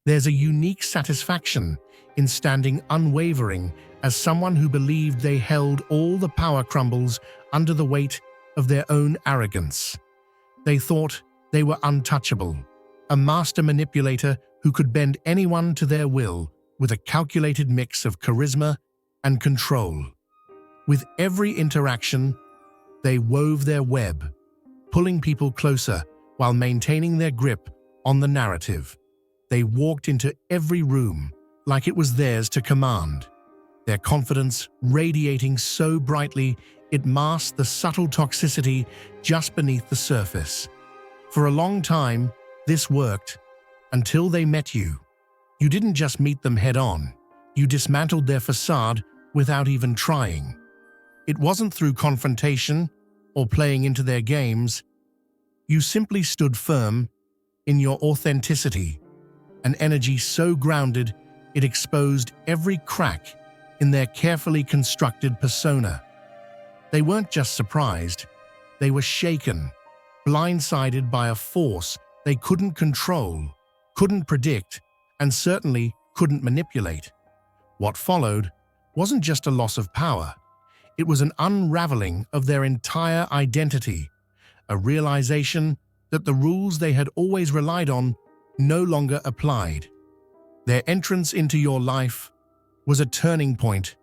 There's a unique satisfaction in standing unwavering as someone who believed they held all the power crumbles under the weight of their own arrogance. They thought they were untouchable, a master manipulator who could bend anyone to their will with a calculated mix of charisma and control. With every interaction, they wove their web, pulling people closer while maintaining their grip on the narrative. They walked into every room like it was theirs to command, their confidence radiating so brightly it masked the subtle toxicity just beneath the surface. For a long time, this worked, until they met you. You didn't just meet them head-on, you dismantled their facade without even trying. It wasn't through confrontation or playing into their games. You simply stood firm in your authenticity, an energy so grounded it exposed every crack in their carefully constructed persona. They weren't just surprised, they were shaken, blindsided by a force they couldn't control, couldn't predict, and certainly couldn't manipulate. What followed wasn't just a loss of power, it was an unraveling of their entire identity, a realization that the rules they had always relied on no longer applied. Their entrance into your life was a turning point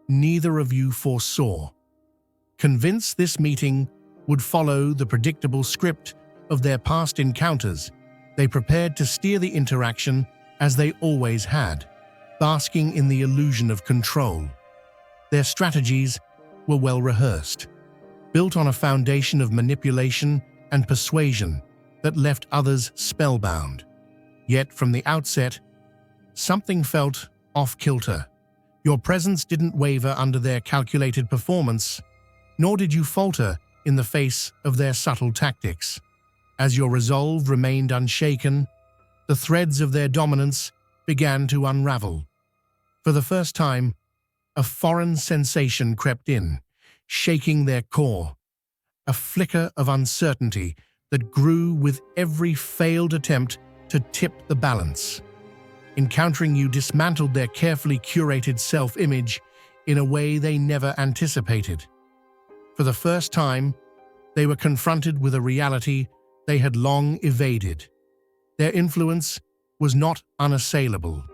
neither of you foresaw. Convinced this meeting would follow the predictable script of their past encounters, they prepared to steer the interaction as they always had, basking in the illusion of control. Their strategies were well rehearsed, built on a foundation of manipulation and persuasion that left others spellbound. Yet from the outset, something felt off-kilter. Your presence didn't waver under their calculated performance, nor did you falter in the face of their subtle tactics. As your resolve remained unshaken, the threads of their dominance began to unravel. For the first time, a foreign sensation crept in, shaking their core, a flicker of uncertainty that grew with every failed attempt to tip the balance. Encountering you dismantled their carefully curated self-image in a way they never anticipated. For the first time, they were confronted with a reality they had long evaded. Their influence was not unassailable.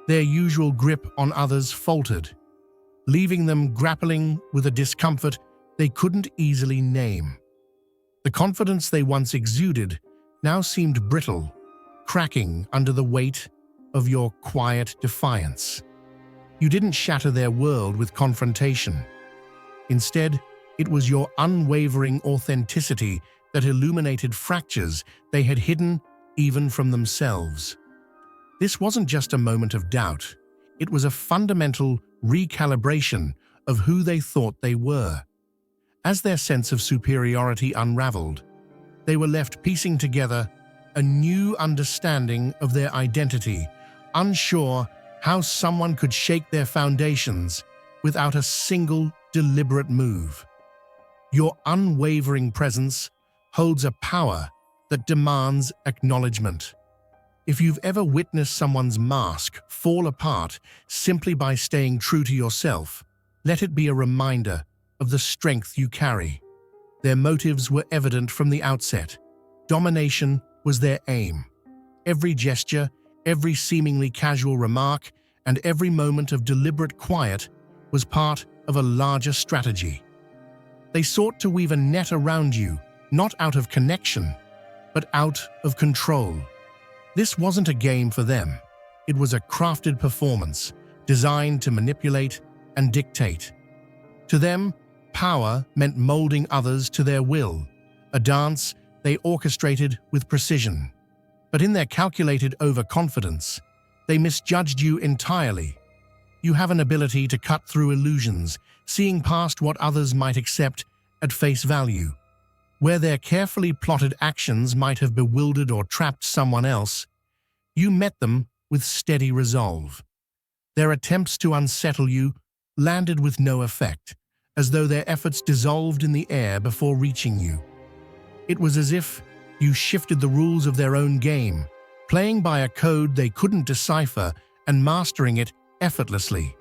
Their usual grip on others faltered, leaving them grappling with a discomfort they couldn't easily name. The confidence they once exuded now seemed brittle, cracking under the weight of your quiet defiance. You didn't shatter their world with confrontation. Instead, it was your unwavering authenticity that illuminated fractures they had hidden even from themselves. This wasn't just a moment of doubt. It was a fundamental recalibration of who they thought they were. As their sense of superiority unraveled, they were left piecing together a new understanding of their identity, unsure how someone could shake their foundations without a single deliberate move. Your unwavering presence holds a power that demands acknowledgement. If you've ever witnessed someone's mask fall apart simply by staying true to yourself, let it be a reminder of the strength you carry. Their motives were evident from the outset. Domination was their aim. Every gesture, every seemingly casual remark, and every moment of deliberate quiet was part of a larger strategy. They sought to weave a net around you, not out of connection, but out of control. This wasn't a game for them. It was a crafted performance, designed to manipulate and dictate. To them, power meant molding others to their will, a dance they orchestrated with precision. But in their calculated overconfidence, they misjudged you entirely. You have an ability to cut through illusions, seeing past what others might accept at face value. Where their carefully plotted actions might have bewildered or trapped someone else, you met them with steady resolve. Their attempts to unsettle you landed with no effect, as though their efforts dissolved in the air before reaching you. It was as if you shifted the rules of their own game, playing by a code they couldn't decipher and mastering it effortlessly.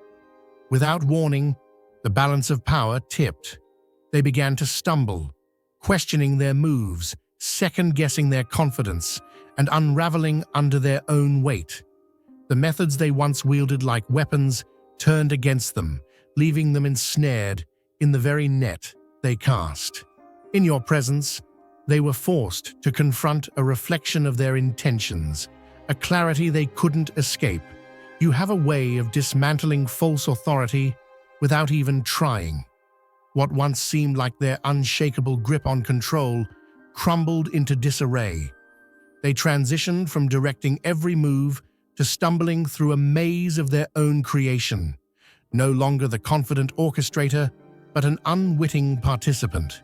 Without warning, the balance of power tipped. They began to stumble, questioning their moves, second-guessing their confidence, and unraveling under their own weight. The methods they once wielded like weapons turned against them, leaving them ensnared in the very net they cast. In your presence, they were forced to confront a reflection of their intentions, a clarity they couldn't escape. You have a way of dismantling false authority without even trying. What once seemed like their unshakable grip on control crumbled into disarray. They transitioned from directing every move to stumbling through a maze of their own creation, no longer the confident orchestrator, but an unwitting participant.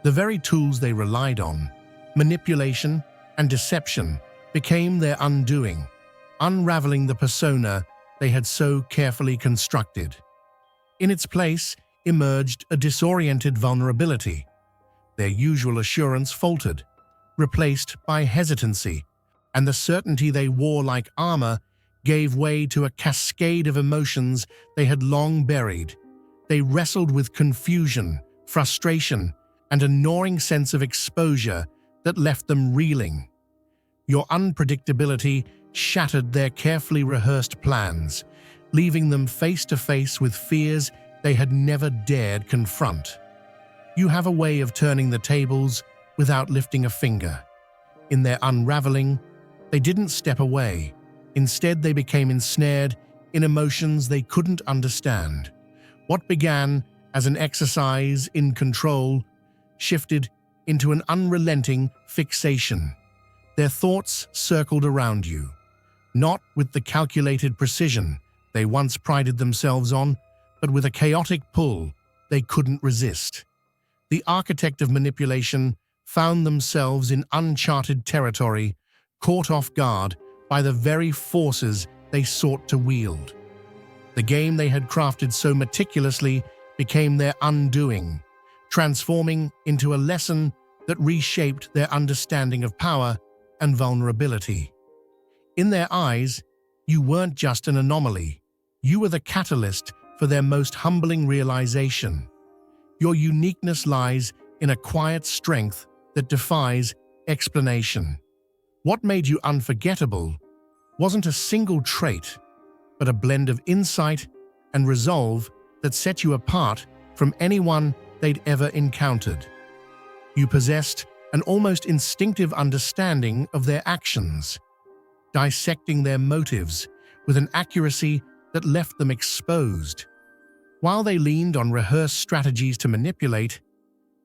The very tools they relied on, manipulation and deception, became their undoing, unraveling the persona they had so carefully constructed. In its place emerged a disoriented vulnerability. Their usual assurance faltered, replaced by hesitancy, and the certainty they wore like armor gave way to a cascade of emotions they had long buried. They wrestled with confusion, frustration, and a gnawing sense of exposure that left them reeling. Your unpredictability shattered their carefully rehearsed plans, leaving them face to face with fears they had never dared confront. You have a way of turning the tables without lifting a finger. In their unraveling, they didn't step away. Instead, they became ensnared in emotions they couldn't understand. What began as an exercise in control shifted into an unrelenting fixation. Their thoughts circled around you, not with the calculated precision they once prided themselves on, but with a chaotic pull they couldn't resist. The architect of manipulation found themselves in uncharted territory, caught off guard by the very forces they sought to wield. The game they had crafted so meticulously became their undoing, transforming into a lesson that reshaped their understanding of power and vulnerability. In their eyes, you weren't just an anomaly. You were the catalyst for their most humbling realization. Your uniqueness lies in a quiet strength that defies explanation. What made you unforgettable wasn't a single trait, but a blend of insight and resolve that set you apart from anyone they'd ever encountered. You possessed an almost instinctive understanding of their actions, dissecting their motives with an accuracy that left them exposed. While they leaned on rehearsed strategies to manipulate,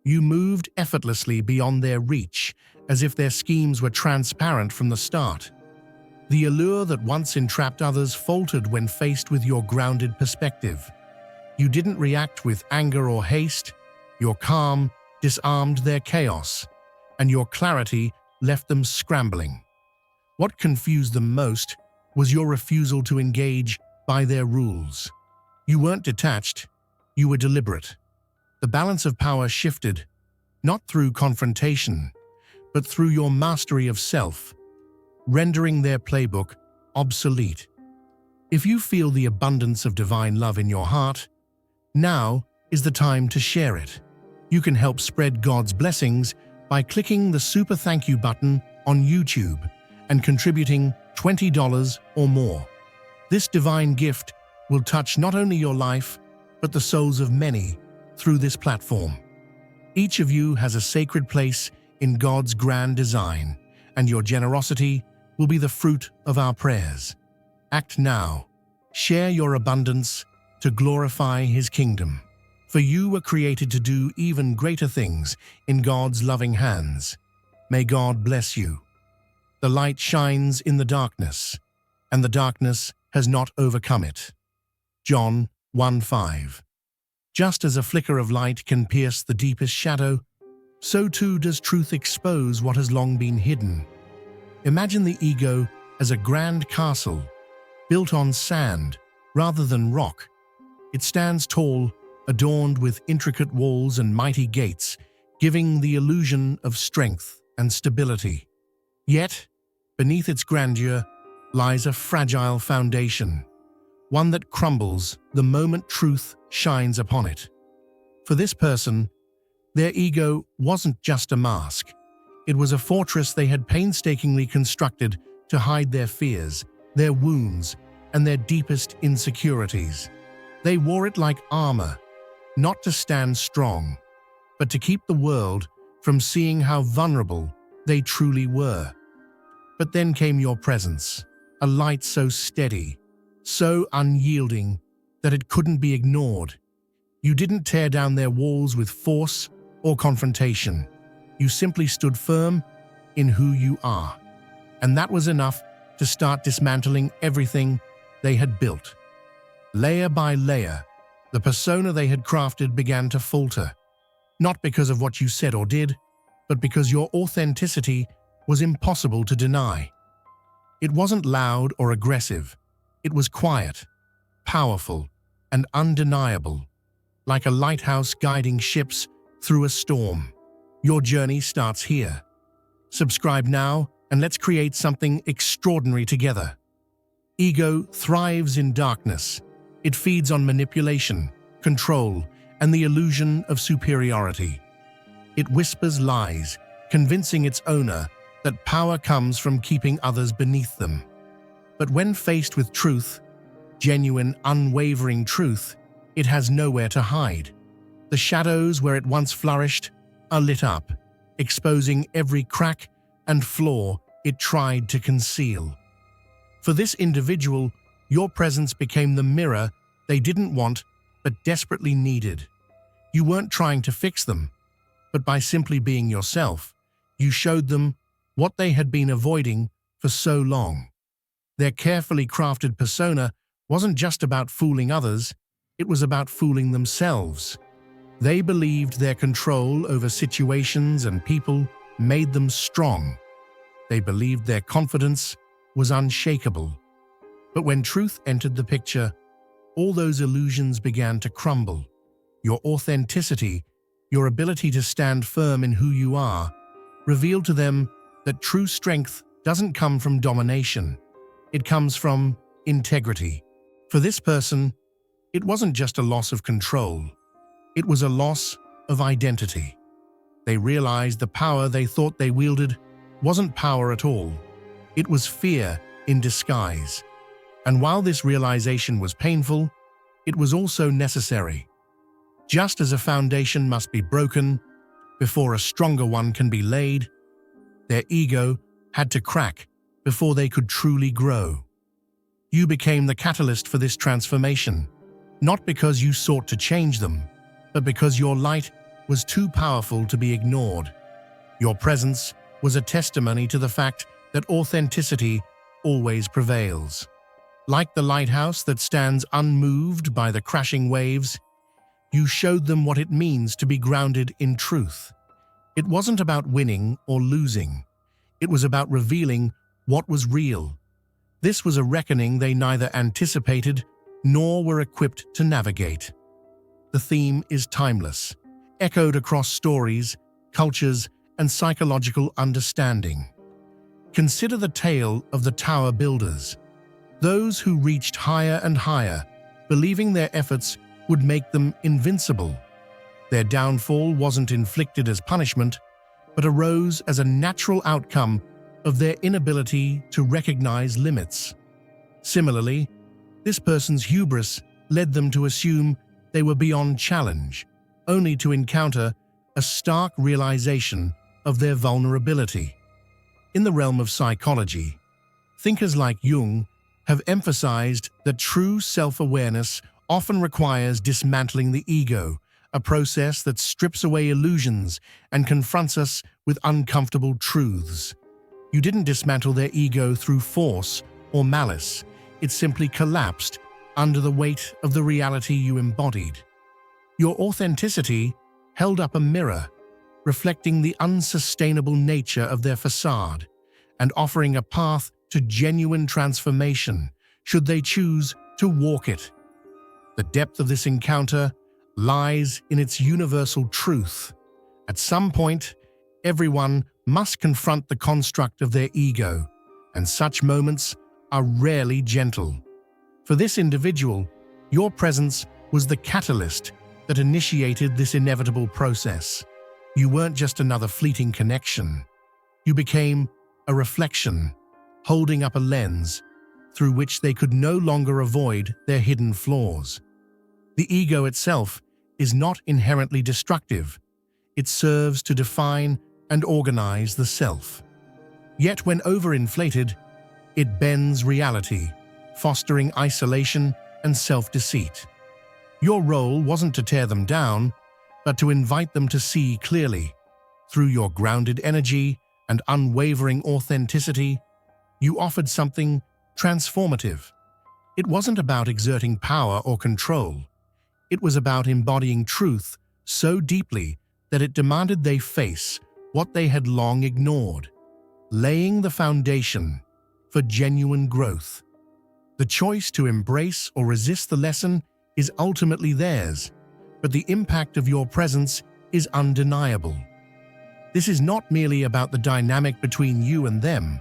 you moved effortlessly beyond their reach, as if their schemes were transparent from the start. The allure that once entrapped others faltered when faced with your grounded perspective. You didn't react with anger or haste. Your calm disarmed their chaos, and your clarity left them scrambling. What confused them most was your refusal to engage by their rules. You weren't detached, you were deliberate. The balance of power shifted, not through confrontation, but through your mastery of self, rendering their playbook obsolete. If you feel the abundance of divine love in your heart, now is the time to share it. You can help spread God's blessings by clicking the Super Thank You button on YouTube and contributing $20 or more. This divine gift will touch not only your life, but the souls of many through this platform. Each of you has a sacred place in God's grand design, and your generosity will be the fruit of our prayers. Act now. Share your abundance to glorify His kingdom. For you were created to do even greater things in God's loving hands. May God bless you. The light shines in the darkness, and the darkness has not overcome it. John 1:5. Just as a flicker of light can pierce the deepest shadow, so too does truth expose what has long been hidden. Imagine the ego as a grand castle, built on sand rather than rock. It stands tall, adorned with intricate walls and mighty gates, giving the illusion of strength and stability. Yet, Beneath its grandeur lies a fragile foundation, one that crumbles the moment truth shines upon it. For this person, their ego wasn't just a mask. It was a fortress they had painstakingly constructed to hide their fears, their wounds, and their deepest insecurities. They wore it like armor, not to stand strong, but to keep the world from seeing how vulnerable they truly were. But then came your presence, a light so steady, so unyielding that it couldn't be ignored. You didn't tear down their walls with force or confrontation. You simply stood firm in who you are. And that was enough to start dismantling everything they had built. Layer by layer, the persona they had crafted began to falter, not because of what you said or did, but because your authenticity was impossible to deny. It wasn't loud or aggressive. It was quiet, powerful, and undeniable, like a lighthouse guiding ships through a storm. Your journey starts here. Subscribe now and let's create something extraordinary together. Ego thrives in darkness. It feeds on manipulation, control, and the illusion of superiority. It whispers lies, convincing its owner that power comes from keeping others beneath them. But when faced with truth, genuine, unwavering truth, it has nowhere to hide. The shadows where it once flourished are lit up, exposing every crack and flaw it tried to conceal. For this individual, your presence became the mirror they didn't want but desperately needed. You weren't trying to fix them, but by simply being yourself, you showed them what they had been avoiding for so long. Their carefully crafted persona wasn't just about fooling others, it was about fooling themselves. They believed their control over situations and people made them strong. They believed their confidence was unshakable. But when truth entered the picture, all those illusions began to crumble. Your authenticity, your ability to stand firm in who you are, revealed to them that true strength doesn't come from domination. It comes from integrity. For this person, it wasn't just a loss of control. It was a loss of identity. They realized the power they thought they wielded wasn't power at all. It was fear in disguise. And while this realization was painful, it was also necessary. Just as a foundation must be broken before a stronger one can be laid, their ego had to crack before they could truly grow. You became the catalyst for this transformation, not because you sought to change them, but because your light was too powerful to be ignored. Your presence was a testimony to the fact that authenticity always prevails. Like the lighthouse that stands unmoved by the crashing waves, you showed them what it means to be grounded in truth. It wasn't about winning or losing. It was about revealing what was real. This was a reckoning they neither anticipated nor were equipped to navigate. The theme is timeless, echoed across stories, cultures, and psychological understanding. Consider the tale of the tower builders, those who reached higher and higher, believing their efforts would make them invincible. Their downfall wasn't inflicted as punishment, but arose as a natural outcome of their inability to recognize limits. Similarly, this person's hubris led them to assume they were beyond challenge, only to encounter a stark realization of their vulnerability. In the realm of psychology, thinkers like Jung have emphasized that true self-awareness often requires dismantling the ego, a process that strips away illusions and confronts us with uncomfortable truths. You didn't dismantle their ego through force or malice. It simply collapsed under the weight of the reality you embodied. Your authenticity held up a mirror, reflecting the unsustainable nature of their facade and offering a path to genuine transformation should they choose to walk it. The depth of this encounter lies in its universal truth. At some point, everyone must confront the construct of their ego, and such moments are rarely gentle. For this individual, your presence was the catalyst that initiated this inevitable process. You weren't just another fleeting connection. You became a reflection, holding up a lens through which they could no longer avoid their hidden flaws. The ego itself is not inherently destructive. It serves to define and organize the self. Yet when overinflated, it bends reality, fostering isolation and self-deceit. Your role wasn't to tear them down, but to invite them to see clearly. Through your grounded energy and unwavering authenticity, you offered something transformative. It wasn't about exerting power or control. It was about embodying truth so deeply that it demanded they face what they had long ignored, laying the foundation for genuine growth. The choice to embrace or resist the lesson is ultimately theirs, but the impact of your presence is undeniable. This is not merely about the dynamic between you and them.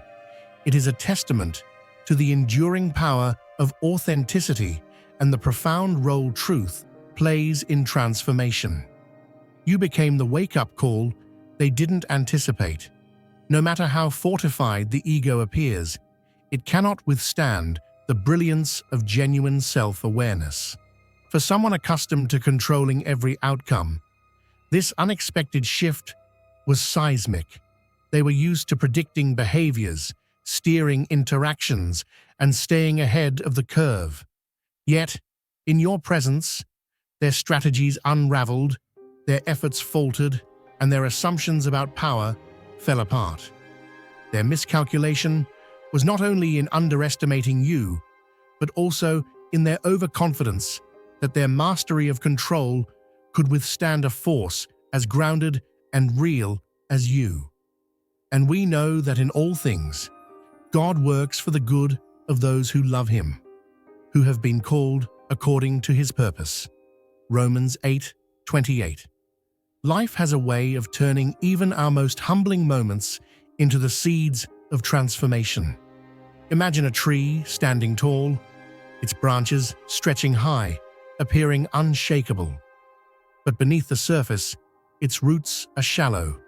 It is a testament to the enduring power of authenticity and the profound role truth plays in transformation. You became the wake-up call they didn't anticipate. No matter how fortified the ego appears, it cannot withstand the brilliance of genuine self-awareness. For someone accustomed to controlling every outcome, this unexpected shift was seismic. They were used to predicting behaviors, steering interactions, and staying ahead of the curve. Yet, in your presence, their strategies unraveled, their efforts faltered, and their assumptions about power fell apart. Their miscalculation was not only in underestimating you, but also in their overconfidence that their mastery of control could withstand a force as grounded and real as you. And we know that in all things, God works for the good of those who love Him, who have been called according to His purpose. Romans 8:28. Life has a way of turning even our most humbling moments into the seeds of transformation. Imagine a tree standing tall, its branches stretching high, appearing unshakable. But beneath the surface, its roots are shallow,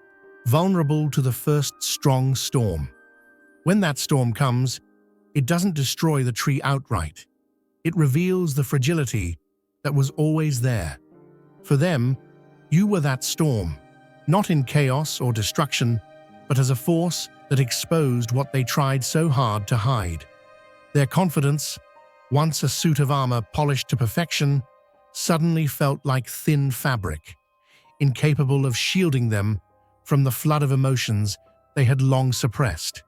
vulnerable to the first strong storm. When that storm comes, it doesn't destroy the tree outright. It reveals the fragility that was always there. For them, you were that storm, not in chaos or destruction, but as a force that exposed what they tried so hard to hide. Their confidence, once a suit of armor polished to perfection, suddenly felt like thin fabric, incapable of shielding them from the flood of emotions they had long suppressed.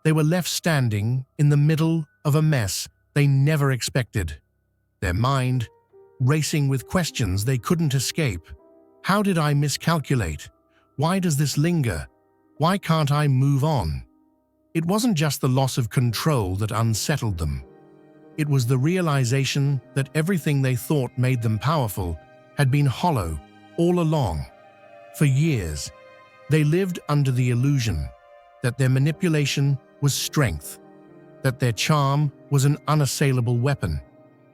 They were left standing in the middle of a mess they never expected, their mind racing with questions they couldn't escape. How did I miscalculate? Why does this linger? Why can't I move on? It wasn't just the loss of control that unsettled them. It was the realization that everything they thought made them powerful had been hollow all along. For years, they lived under the illusion that their manipulation was strength, that their charm was an unassailable weapon,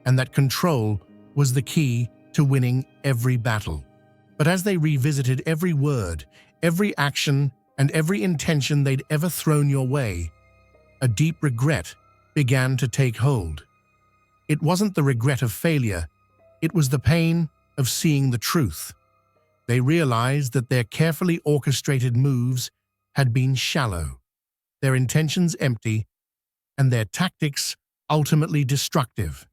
and that control was the key to winning every battle. But as they revisited every word, every action, and every intention they'd ever thrown your way, a deep regret began to take hold. It wasn't the regret of failure, it was the pain of seeing the truth. They realized that their carefully orchestrated moves had been shallow, their intentions empty, and their tactics ultimately destructive.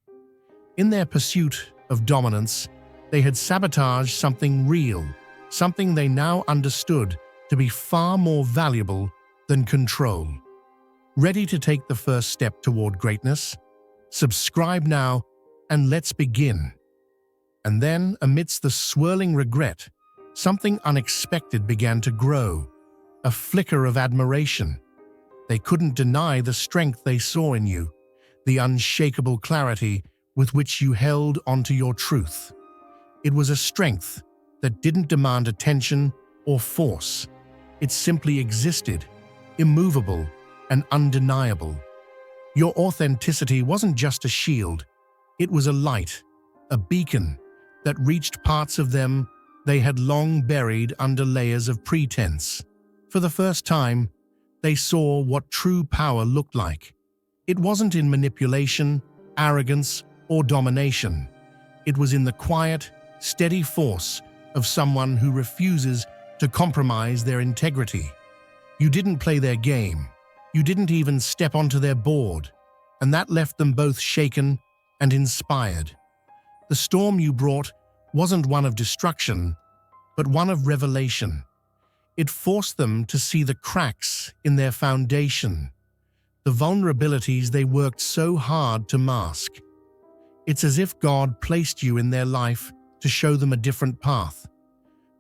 In their pursuit of dominance, they had sabotaged something real, something they now understood to be far more valuable than control. Ready to take the first step toward greatness? Subscribe now and let's begin. And then, amidst the swirling regret, something unexpected began to grow, a flicker of admiration. They couldn't deny the strength they saw in you, the unshakable clarity with which you held onto your truth. It was a strength that didn't demand attention or force. It simply existed, immovable, and undeniable. Your authenticity wasn't just a shield, it was a light, a beacon that reached parts of them they had long buried under layers of pretense. For the first time, they saw what true power looked like. It wasn't in manipulation, arrogance, or domination. It was in the quiet, steady force of someone who refuses to compromise their integrity. You didn't play their game. You didn't even step onto their board, and that left them both shaken and inspired. The storm you brought wasn't one of destruction, but one of revelation. It forced them to see the cracks in their foundation, the vulnerabilities they worked so hard to mask. It's as if God placed you in their life to show them a different path,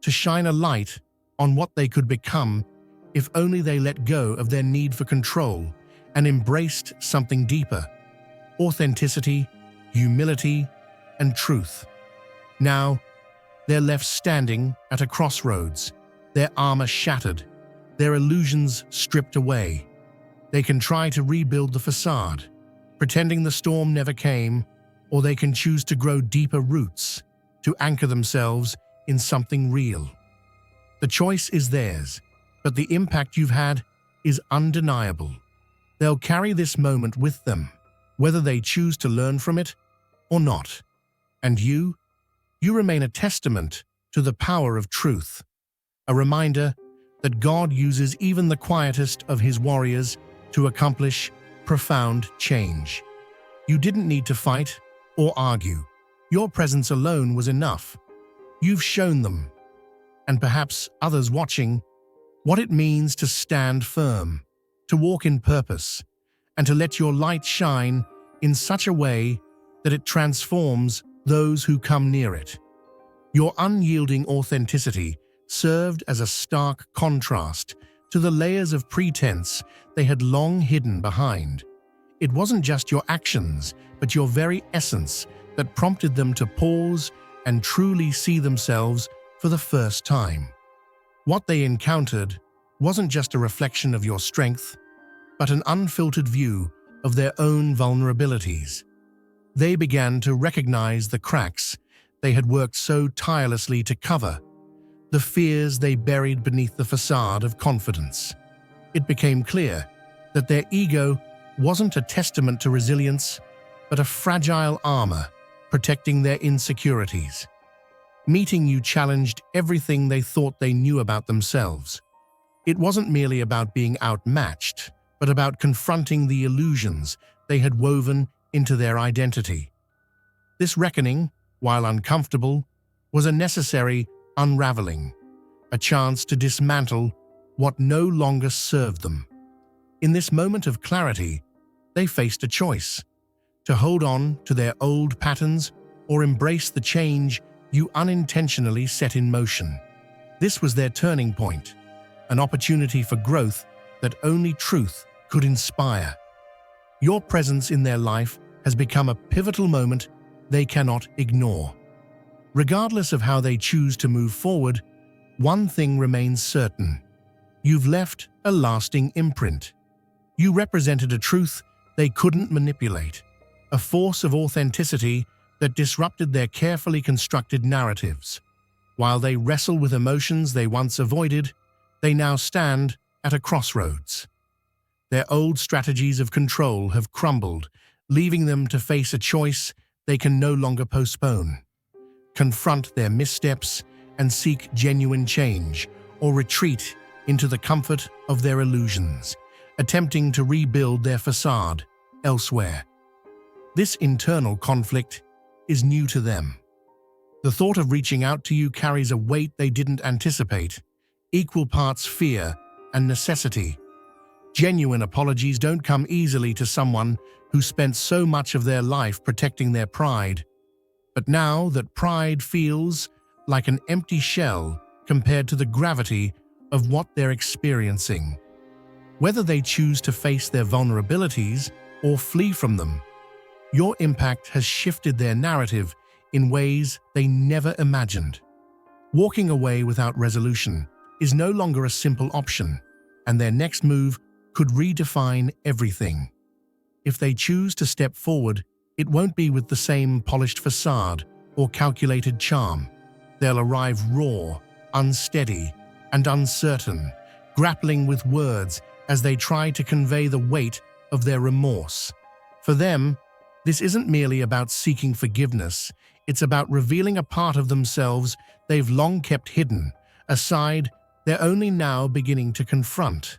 to shine a light on what they could become if only they let go of their need for control and embraced something deeper: authenticity, humility, and truth. Now, they're left standing at a crossroads, their armor shattered, their illusions stripped away. They can try to rebuild the facade, pretending the storm never came, or they can choose to grow deeper roots, to anchor themselves in something real. The choice is theirs, but the impact you've had is undeniable. They'll carry this moment with them, whether they choose to learn from it or not. And you remain a testament to the power of truth, a reminder that God uses even the quietest of his warriors to accomplish profound change. You didn't need to fight or argue. Your presence alone was enough. You've shown them, and perhaps others watching, what it means to stand firm, to walk in purpose, and to let your light shine in such a way that it transforms those who come near it. Your unyielding authenticity served as a stark contrast to the layers of pretense they had long hidden behind. It wasn't just your actions, but your very essence that prompted them to pause and truly see themselves for the first time. What they encountered wasn't just a reflection of your strength, but an unfiltered view of their own vulnerabilities. They began to recognize the cracks they had worked so tirelessly to cover, the fears they buried beneath the facade of confidence. It became clear that their ego wasn't a testament to resilience, but a fragile armor protecting their insecurities. Meeting you challenged everything they thought they knew about themselves. It wasn't merely about being outmatched, but about confronting the illusions they had woven into their identity. This reckoning, while uncomfortable, was a necessary unraveling, a chance to dismantle what no longer served them. In this moment of clarity, they faced a choice: to hold on to their old patterns or embrace the change you unintentionally set in motion. This was their turning point, an opportunity for growth that only truth could inspire. Your presence in their life has become a pivotal moment they cannot ignore. Regardless of how they choose to move forward, one thing remains certain: you've left a lasting imprint. You represented a truth they couldn't manipulate, a force of authenticity that disrupted their carefully constructed narratives. While they wrestle with emotions they once avoided, they now stand at a crossroads. Their old strategies of control have crumbled, leaving them to face a choice they can no longer postpone: confront their missteps and seek genuine change, or retreat into the comfort of their illusions, attempting to rebuild their facade elsewhere. This internal conflict is new to them. The thought of reaching out to you carries a weight they didn't anticipate, equal parts fear and necessity. Genuine apologies don't come easily to someone who spent so much of their life protecting their pride. But now that pride feels like an empty shell compared to the gravity of what they're experiencing. Whether they choose to face their vulnerabilities or flee from them, your impact has shifted their narrative in ways they never imagined. Walking away without resolution is no longer a simple option, and their next move could redefine everything. If they choose to step forward, it won't be with the same polished facade or calculated charm. They'll arrive raw, unsteady, and uncertain, grappling with words as they try to convey the weight of their remorse. For them, this isn't merely about seeking forgiveness, it's about revealing a part of themselves they've long kept hidden, a side they're only now beginning to confront.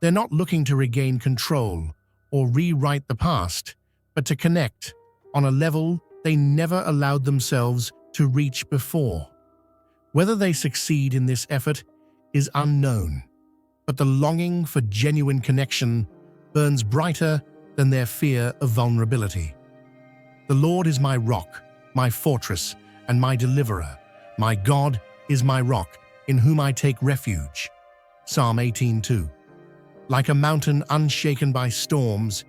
They're not looking to regain control or rewrite the past, but to connect on a level they never allowed themselves to reach before. Whether they succeed in this effort is unknown, but the longing for genuine connection burns brighter than their fear of vulnerability. The Lord is my rock, my fortress, and my deliverer. My God is my rock, in whom I take refuge. Psalm 18:2. Like a mountain unshaken by storms,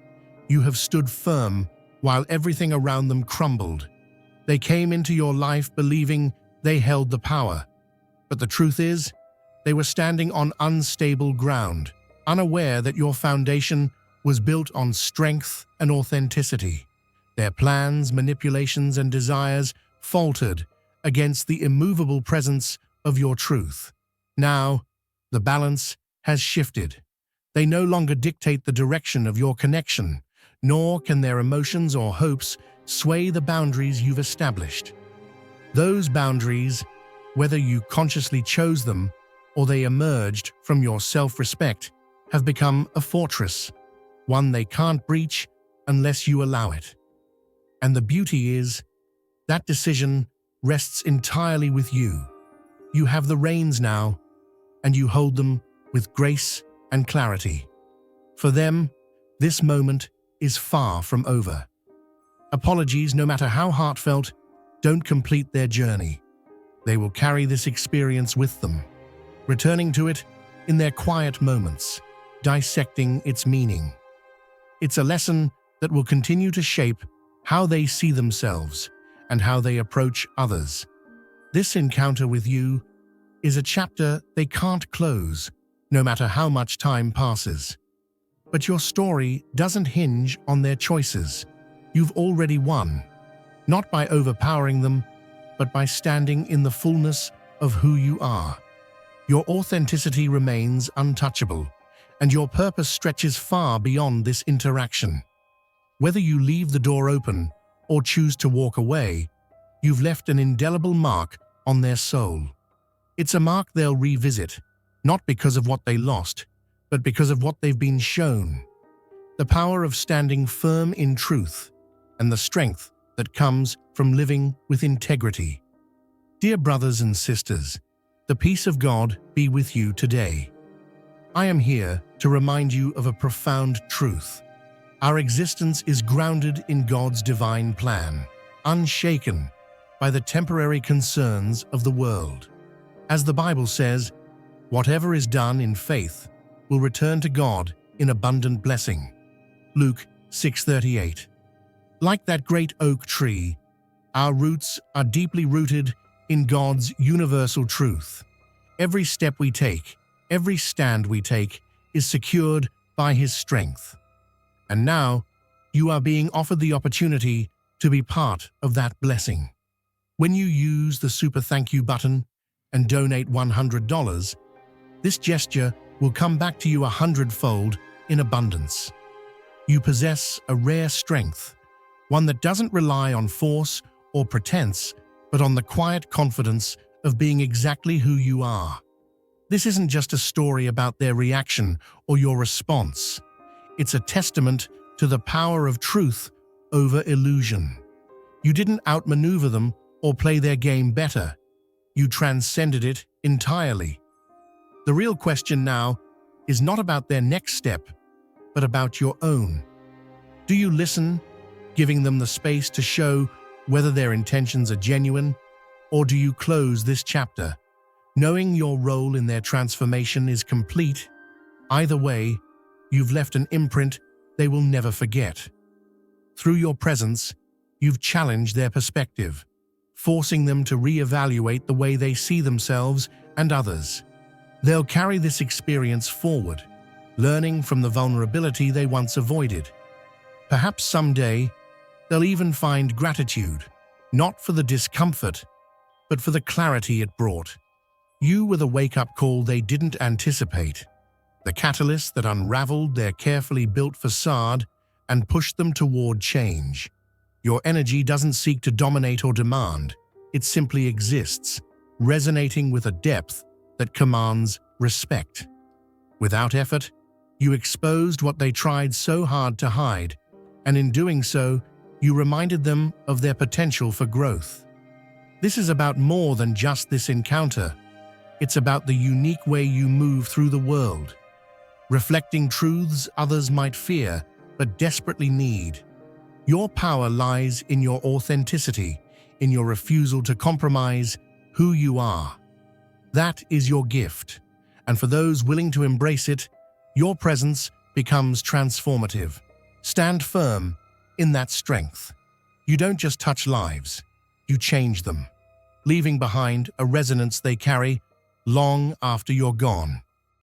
you have stood firm while everything around them crumbled. They came into your life believing they held the power, but the truth is, they were standing on unstable ground, unaware that your foundation was built on strength and authenticity. Their plans, manipulations, and desires faltered against the immovable presence of your truth. Now, the balance has shifted. They no longer dictate the direction of your connection, nor can their emotions or hopes sway the boundaries you've established. Those boundaries, whether you consciously chose them or they emerged from your self-respect, have become a fortress, one they can't breach unless you allow it. And the beauty is, that decision rests entirely with you. You have the reins now, and you hold them with grace and clarity. For them, this moment is far from over. Apologies, no matter how heartfelt, don't complete their journey. They will carry this experience with them, returning to it in their quiet moments, dissecting its meaning. It's a lesson that will continue to shape how they see themselves and how they approach others. This encounter with you is a chapter they can't close, no matter how much time passes. But your story doesn't hinge on their choices. You've already won, not by overpowering them, but by standing in the fullness of who you are. Your authenticity remains untouchable, and your purpose stretches far beyond this interaction. Whether you leave the door open or choose to walk away, you've left an indelible mark on their soul. It's a mark they'll revisit, not because of what they lost, but because of what they've been shown. The power of standing firm in truth, and the strength that comes from living with integrity. Dear brothers and sisters, the peace of God be with you today. I am here to remind you of a profound truth. Our existence is grounded in God's divine plan, unshaken by the temporary concerns of the world. As the Bible says, whatever is done in faith will return to God in abundant blessing. Luke 6:38. Like that great oak tree, our roots are deeply rooted in God's universal truth. Every step we take, every stand we take, is secured by His strength. And now, you are being offered the opportunity to be part of that blessing. When you use the Super Thank You button and donate $100, this gesture will come back to you 100-fold in abundance. You possess a rare strength, one that doesn't rely on force or pretense, but on the quiet confidence of being exactly who you are. This isn't just a story about their reaction or your response. It's a testament to the power of truth over illusion. You didn't outmaneuver them or play their game better. You transcended it entirely. The real question now is not about their next step, but about your own. Do you listen, giving them the space to show whether their intentions are genuine, or do you close this chapter, knowing your role in their transformation is complete? Either way, you've left an imprint they will never forget. Through your presence, you've challenged their perspective, forcing them to reevaluate the way they see themselves and others. They'll carry this experience forward, learning from the vulnerability they once avoided. Perhaps someday, they'll even find gratitude, not for the discomfort, but for the clarity it brought. You were the wake-up call they didn't anticipate, the catalyst that unraveled their carefully built facade and pushed them toward change. Your energy doesn't seek to dominate or demand, it simply exists, resonating with a depth that commands respect. Without effort, you exposed what they tried so hard to hide, and in doing so, you reminded them of their potential for growth. This is about more than just this encounter. It's about the unique way you move through the world, reflecting truths others might fear but desperately need. Your power lies in your authenticity, in your refusal to compromise who you are. That is your gift, and for those willing to embrace it, your presence becomes transformative. Stand firm in that strength. You don't just touch lives, you change them, leaving behind a resonance they carry long after you're gone.